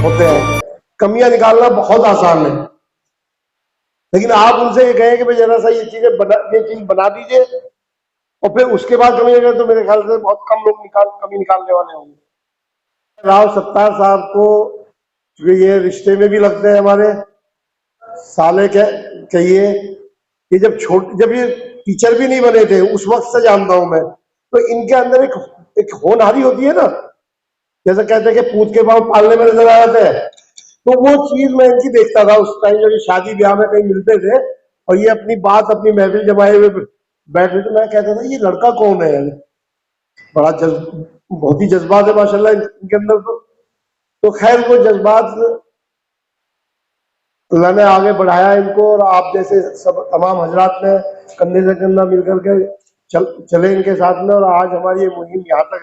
होते हैं, कमियां निकालना बहुत आसान है। लेकिन आप उनसे ये कहें कि भाई जरा सा ये चीज बना दीजिए और फिर उसके बाद कमी लगे, तो मेरे ख्याल से बहुत कम लोग कमी निकालने वाले होंगे। राव सत्तार साहब को, क्योंकि ये रिश्ते में भी लगते हैं हमारे, साले कहिए कि जब ये टीचर भी नहीं बने थे उस वक्त से जानता हूं मैं, तो इनके अंदर एक होनहारी होती है ना, जैसे कहते हैं कि पूत के पांव पालने में नजर आ जाते हैं, तो वो चीज मैं इनकी देखता था उस टाइम जब शादी ब्याह में कहीं मिलते थे और ये अपनी बात अपनी महफिल जमाए हुए बैठे थे, मैं कहता था ये लड़का कौन है यार, बड़ा बहुत ही जज्बात है माशाल्लाह इनके अंदर। तो खैर वो जज्बात अल्लाह ने आगे बढ़ाया इनको, और आप जैसे सब तमाम हजरात ने कंधे से कंधा मिलकर के चले इनके साथ में, और आज हमारी ये मुहिम यहाँ तक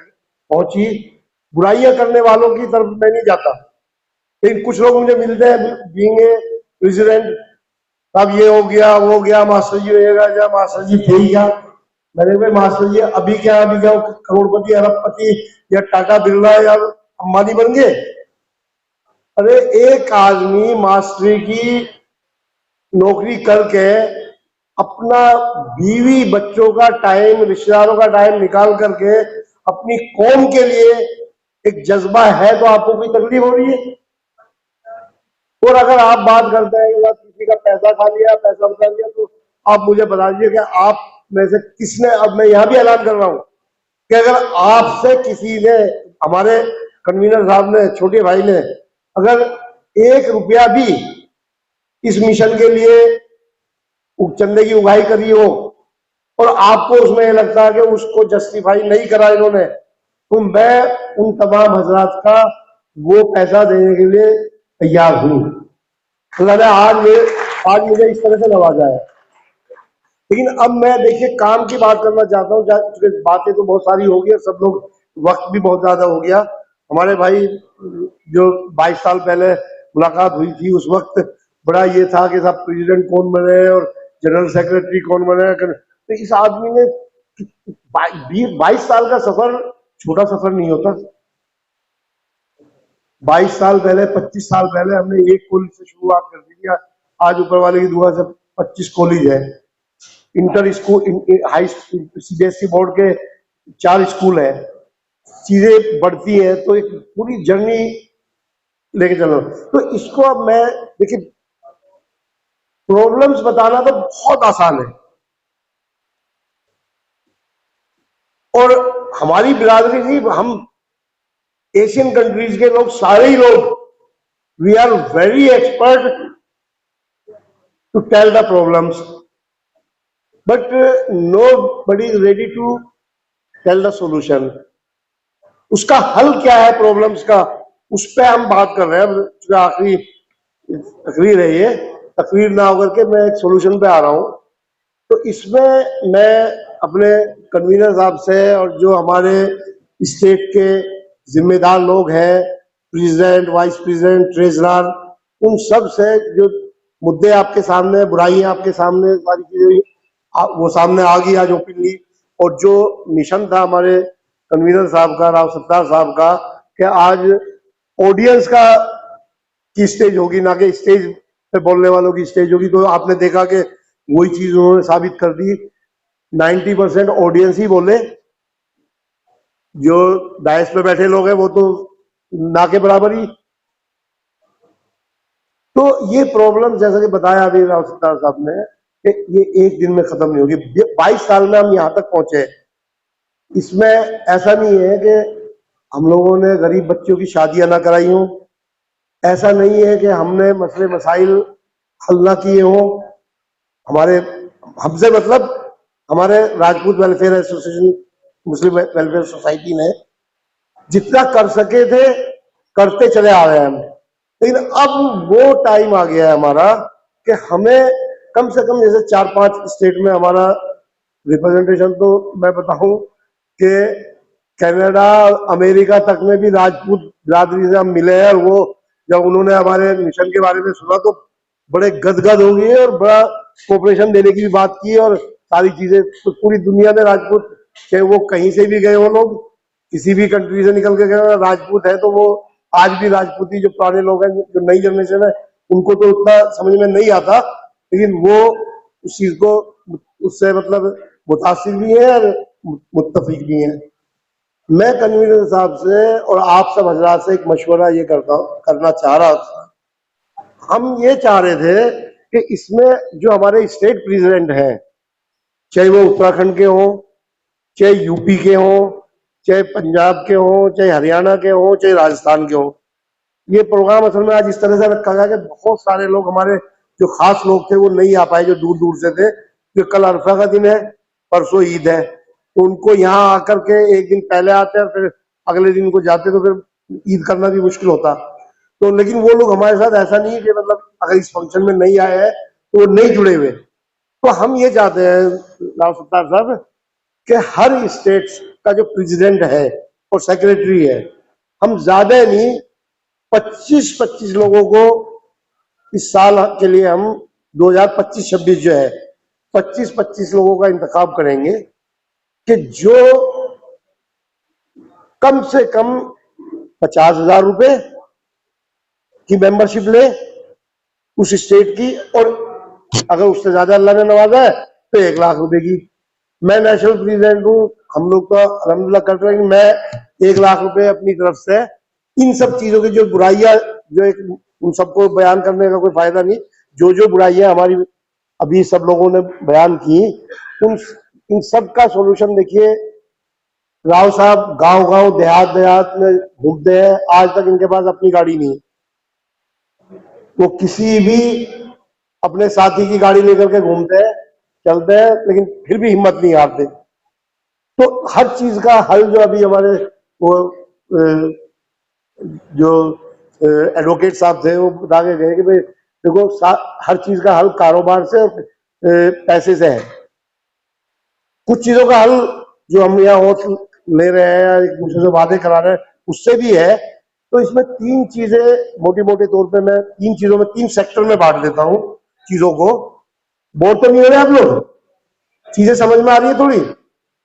पहुंची। बुराइयां करने वालों की तरफ मैं नहीं जाता, लेकिन कुछ लोग मुझे मिलते हैं बीइंग ए प्रेसिडेंट, अब ये हो गया वो हो गया, मास्टर जी होगा क्या, मास्टर जी थे ही क्या। मैंने भाई मास्टर जी अभी क्या करोड़पति अरबपति या टाटा बिरला या अंबानी बन गए। अरे एक आदमी मास्टरी की नौकरी करके अपना बीवी बच्चों का टाइम, रिश्तेदारों का टाइम निकाल करके अपनी कौम के लिए एक जज्बा है, तो आपको कोई तकलीफ हो रही है? और अगर आप बात करते हैं कि किसी का पैसा खा लिया, पैसा बचा लिया, तो आप मुझे बता दीजिए कि आप में से किसने, अब मैं यहां भी ऐलान कर रहा हूं कि अगर आपसे किसी ने, हमारे कन्वीनर साहब ने, छोटे भाई ने, अगर 1 रुपया भी इस मिशन के लिए चंदे की उगाही करी हो और आपको उसमें यह लगता है कि उसको जस्टिफाई नहीं करा इन्होंने, तो मैं उन तमाम हजरात का वो पैसा देने के लिए तैयार हूं। अल्लाह ने आज मुझे इस तरह से नवाजा है। लेकिन अब मैं देखिए काम की बात करना चाहता हूँ, क्योंकि बातें तो बहुत सारी हो गई, सब लोग, वक्त भी बहुत ज्यादा हो गया। हमारे भाई जो 22 साल पहले मुलाकात हुई थी, उस वक्त बड़ा ये था कि साहब प्रेसिडेंट कौन बने और जनरल सेक्रेटरी कौन बने। तो इस आदमी ने 22 साल का सफर छोटा सफर नहीं होता। 22 साल पहले, 25 साल पहले हमने एक कॉलेज से शुरुआत कर दी थी, आज ऊपर वाले की दुआ से 25 कॉलेज है, inter school, high CBSE board के 4 स्कूल है, चीजें बढ़ती है, तो एक पूरी जर्नी लेके चलो। तो इसको अब मैं देखिए, प्रॉब्लम्स बताना तो बहुत आसान है, और हमारी बिरादरी नहीं, हम एशियन कंट्रीज के लोग, सारे ही लोग, we are very expert to tell the problems, but nobody is ready to tell the solution। उसका हल क्या है प्रॉब्लम्स का, उस पर हम बात कर रहे हैं। अब आखिरी तकरीर है ये, तकरीर ना होकर के मैं एक सोल्यूशन पे आ रहा हूं। तो इसमें मैं अपने कन्वीनर साहब से और जो हमारे स्टेट के जिम्मेदार लोग हैं, प्रेसिडेंट, वाइस प्रेसिडेंट, ट्रेजरर, उन सब से जो मुद्दे आपके सामने, बुराइयां आपके सामने, सारी चीजें वो सामने आ गई आज ओपनली। और जो मिशन था हमारे कन्वीनर साहब का, राव सत्तार साहब का, कि आज ऑडियंस का की स्टेज होगी, ना कि स्टेज पे बोलने वालों की स्टेज होगी। तो आपने देखा कि वही चीज उन्होंने साबित कर दी, 90% ऑडियंस ही बोले, जो डायस पे बैठे लोग हैं वो तो ना के बराबर ही। तो ये प्रॉब्लम, जैसा कि बताया अभी राव सत्तार साहब ने, कि ये एक दिन में खत्म नहीं होगी। 22 साल में हम यहां तक पहुंचे। इसमें ऐसा नहीं है कि हम लोगों ने गरीब बच्चों की शादियां ना कराई हों, ऐसा नहीं है कि हमने मसले मसाइल हल ना किए हों। हमसे मतलब हमारे राजपूत वेलफेयर एसोसिएशन, मुस्लिम वेलफेयर सोसाइटी ने जितना कर सके थे करते चले आ रहे हैं हम। लेकिन अब वो टाइम आ गया है हमारा कि हमें कम से कम, जैसे 4-5 स्टेट में हमारा रिप्रेजेंटेशन, तो मैं बताऊं कि कनाडा, अमेरिका तक में भी राजपूत बिरादरी से हम मिले हैं, और वो जब उन्होंने हमारे मिशन के बारे में सुना तो बड़े गदगद हो गए और बड़ा कोऑपरेशन देने की भी बात की, और सारी चीजें। तो पूरी दुनिया में राजपूत, चाहे वो कहीं से भी गए हो लोग, किसी भी कंट्री से निकल के गए, राजपूत है तो वो आज भी राजपूती जो पुराने लोग हैं, जो नई जनरेशन है, उनको तो उतना समझ में नहीं आता, लेकिन वो उस चीज को उससे मतलब मुतासिर भी है और मुत्तफिक भी है। मैं कन्वीनर साहब से और आप सब हजरात से एक मशवरा ये करना चाह रहा था। हम ये चाह रहे थे कि इसमें जो हमारे स्टेट प्रेसिडेंट हैं, चाहे वो उत्तराखंड के हों, चाहे यूपी के हों, चाहे पंजाब के हों, चाहे हरियाणा के हों, चाहे राजस्थान के हों, ये प्रोग्राम असल में आज इस तरह से रखा गया कि बहुत सारे लोग हमारे जो खास लोग थे वो नहीं आ पाए, जो दूर दूर से थे, जो कल अरफा का दिन है, परसों ईद है, तो उनको यहाँ आकर के एक दिन पहले आते हैं और फिर अगले दिन को जाते, तो फिर ईद करना भी मुश्किल होता। तो लेकिन वो लोग हमारे साथ ऐसा नहीं है कि मतलब अगर इस फंक्शन में नहीं आए हैं तो वो नहीं जुड़े हुए। तो हम ये चाहते हैं राव सत्तार साहब कि हर स्टेट का जो प्रेसिडेंट है और सेक्रेटरी है, हम ज्यादा नहीं 25-25 लोगों को इस साल के लिए हम 2025-26 जो है 25-25 लोगों का इंतखाब करेंगे कि जो कम से कम 50,000 रुपए की मेंबरशिप ले उस स्टेट की, और अगर उससे ज्यादा अल्लाह ने नवाजा है तो 1 लाख रुपए की। मैं नेशनल प्रेसिडेंट हूँ, हम लोग तो अल्हम्दुलिल्लाह कर रहे हैं, मैं 1 लाख रुपए अपनी तरफ से इन सब चीजों की जो बुराइयां, जो एक उन सबको बयान करने का कोई फायदा नहीं, जो जो बुराइयां हमारी अभी सब लोगों ने बयान की, उन इन सब का सोल्यूशन देखिए। राव साहब गांव गांव देहात देहात में घूमते हैं, आज तक इनके पास अपनी गाड़ी नहीं, वो किसी भी अपने साथी की गाड़ी लेकर के घूमते हैं, चलते हैं, लेकिन फिर भी हिम्मत नहीं हारते। तो हर चीज का हल जो अभी हमारे वो जो एडवोकेट साहब थे वो बता के गए कि भाई देखो हर चीज का हल कारोबार से और पैसे से है। कुछ चीजों का हल जो हम यहाँ वोट ले रहे हैं या एक दूसरे से वादे करा रहे हैं उससे भी है। तो इसमें 3 चीजें मोटे मोटे तौर पे मैं 3 चीजों में 3 सेक्टर में बांट देता हूँ चीजों को। बोर तो नहीं हो रहे आप लोग? चीजें समझ में आ रही है थोड़ी?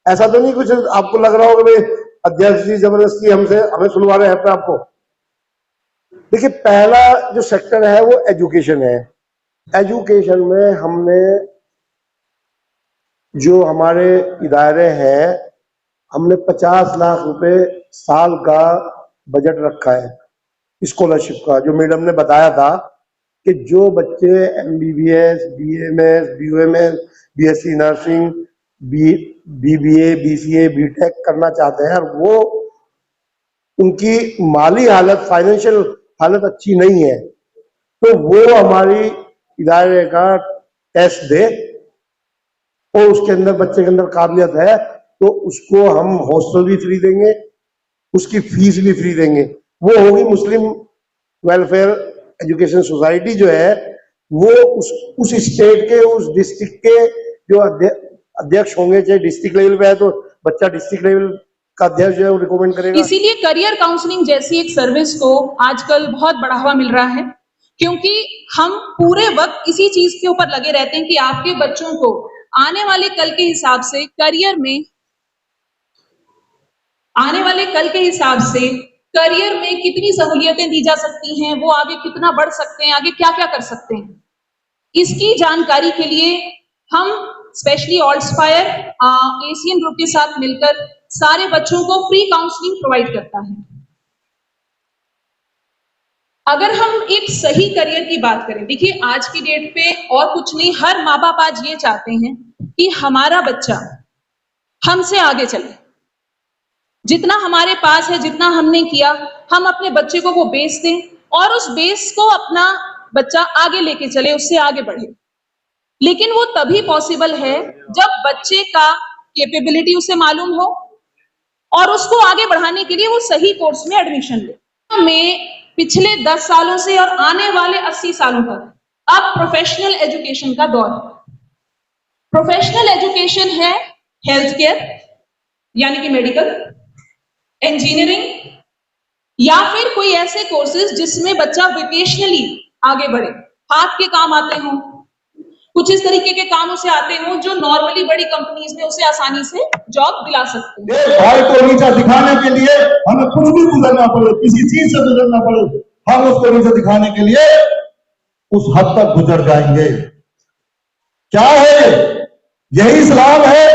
ऐसा तो नहीं कुछ आपको लग रहा होगा भाई अध्यक्ष जी जबरदस्ती हमें सुनवा रहे हैं अपने आपको? देखिए, पहला जो सेक्टर है वो एजुकेशन है। एजुकेशन में हमने जो हमारे इदारे हैं, हमने 50 लाख रुपए साल का बजट रखा है स्कॉलरशिप का, जो मैडम ने बताया था कि जो बच्चे MBBS, BMS, BUMS, BSc nursing, BBA, BCA, BTech करना चाहते हैं और वो उनकी माली हालत, फाइनेंशियल हालत अच्छी नहीं है, तो वो हमारी इदारे का टेस्ट दे और उसके अंदर बच्चे के अंदर काबिलियत है तो उसको हम हॉस्टल भी फ्री देंगे, उसकी फीस भी फ्री देंगे। वो होगी मुस्लिम वेलफेयर एजुकेशन सोसाइटी जो है, वो उस स्टेट के, उस डिस्ट्रिक्ट के जो अध्यक्ष होंगे, चाहे डिस्ट्रिक्ट लेवल पे है तो बच्चा डिस्ट्रिक्ट लेवल का अध्यक्ष जो है वो रिकमेंड करेगा। इसीलिए करियर काउंसलिंग जैसी एक सर्विस को आजकल बहुत बढ़ावा मिल रहा है, क्योंकि हम पूरे वक्त इसी चीज के ऊपर लगे रहते हैं कि आपके बच्चों को आने वाले कल के हिसाब से करियर में कितनी सहूलियतें दी जा सकती हैं, वो आगे कितना बढ़ सकते हैं, आगे क्या क्या कर सकते हैं, इसकी जानकारी के लिए हम स्पेशली ऑल्टस्पायर एशियन ग्रुप के साथ मिलकर सारे बच्चों को फ्री काउंसलिंग प्रोवाइड करता है। अगर हम एक सही करियर की बात करें, देखिए आज की डेट पे और कुछ नहीं, हर माँ बाप आज ये चाहते हैं कि हमारा बच्चा हमसे आगे चले, जितना हमारे पास है, जितना हमने किया, हम अपने बच्चे को वो बेस दें और उस बेस को अपना बच्चा आगे लेके चले, उससे आगे बढ़े। लेकिन वो तभी पॉसिबल है जब बच्चे का कैपेबिलिटी उसे मालूम हो और उसको आगे बढ़ाने के लिए वो सही कोर्स में एडमिशन ले। में पिछले 10 सालों से और आने वाले 80 सालों तक अब प्रोफेशनल एजुकेशन का दौर है। प्रोफेशनल एजुकेशन है हेल्थ केयर यानी कि मेडिकल, इंजीनियरिंग या फिर कोई ऐसे कोर्सेज जिसमें बच्चा वोकेशनली आगे बढ़े, हाथ के काम आते हों। कुछ इस तरीके के काम उसे आते हों जो नॉर्मली बड़ी कंपनीज में उसे आसानी से जॉब दिला सकते हैं। एक भाई को नीचा दिखाने के लिए हमें कुछ भी गुजरना पड़े, किसी चीज से गुजरना पड़े, हम उसको नीचे दिखाने के लिए उस हद तक गुजर जाएंगे। क्या है? यही इस्लाम है।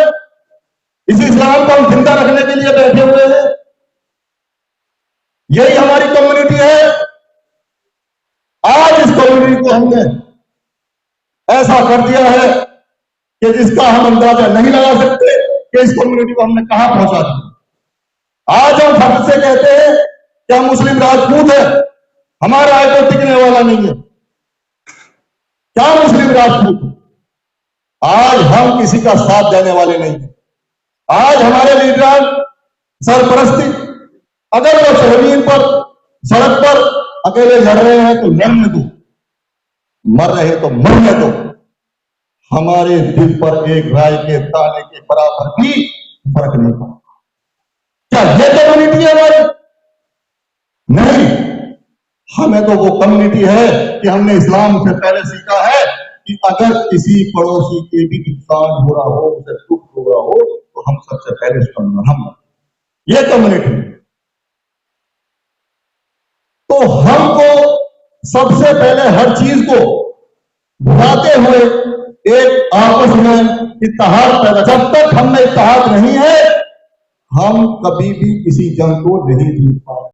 इस इस्लाम को हम जिंदा रखने के लिए बैठे हुए हैं। यही हमारी कम्युनिटी है। आज इस कम्युनिटी को हमने ऐसा कर दिया है कि जिसका हम अंदाजा नहीं लगा सकते कि इस कम्युनिटी को हमने कहां पहुंचा दिया। आज हम फर्ज से कहते हैं कि हम मुस्लिम राजपूत है, हमारा आय तो टिकने वाला नहीं है। क्या मुस्लिम राजपूत? आज हम किसी का साथ देने वाले नहीं है। आज हमारे लीडर सरपरस्ती, अगर वो जमीन पर सड़क पर अकेले लड़ रहे हैं तो लड़ने दो, मर रहे तो मरने दो। हमारे दिल पर एक राय के दाने के बराबर भी फर्क नहीं पड़ता। क्या ये कम्युनिटी है हमारी? नहीं। हमें तो वो कम्युनिटी है कि हमने इस्लाम से पहले सीखा है कि अगर किसी पड़ोसी के भी नुकसान हो रहा हो, उसे दुख हो रहा हो, तो हम सबसे पहले उसका मरहम। ये कम्युनिटी। तो हमको सबसे पहले हर चीज को भुलाते हुए एक आपस में इत्तेहाद पैदा। जब तक हम में इत्तेहाद नहीं है, हम कभी भी किसी जंग को नहीं जीत पाएंगे।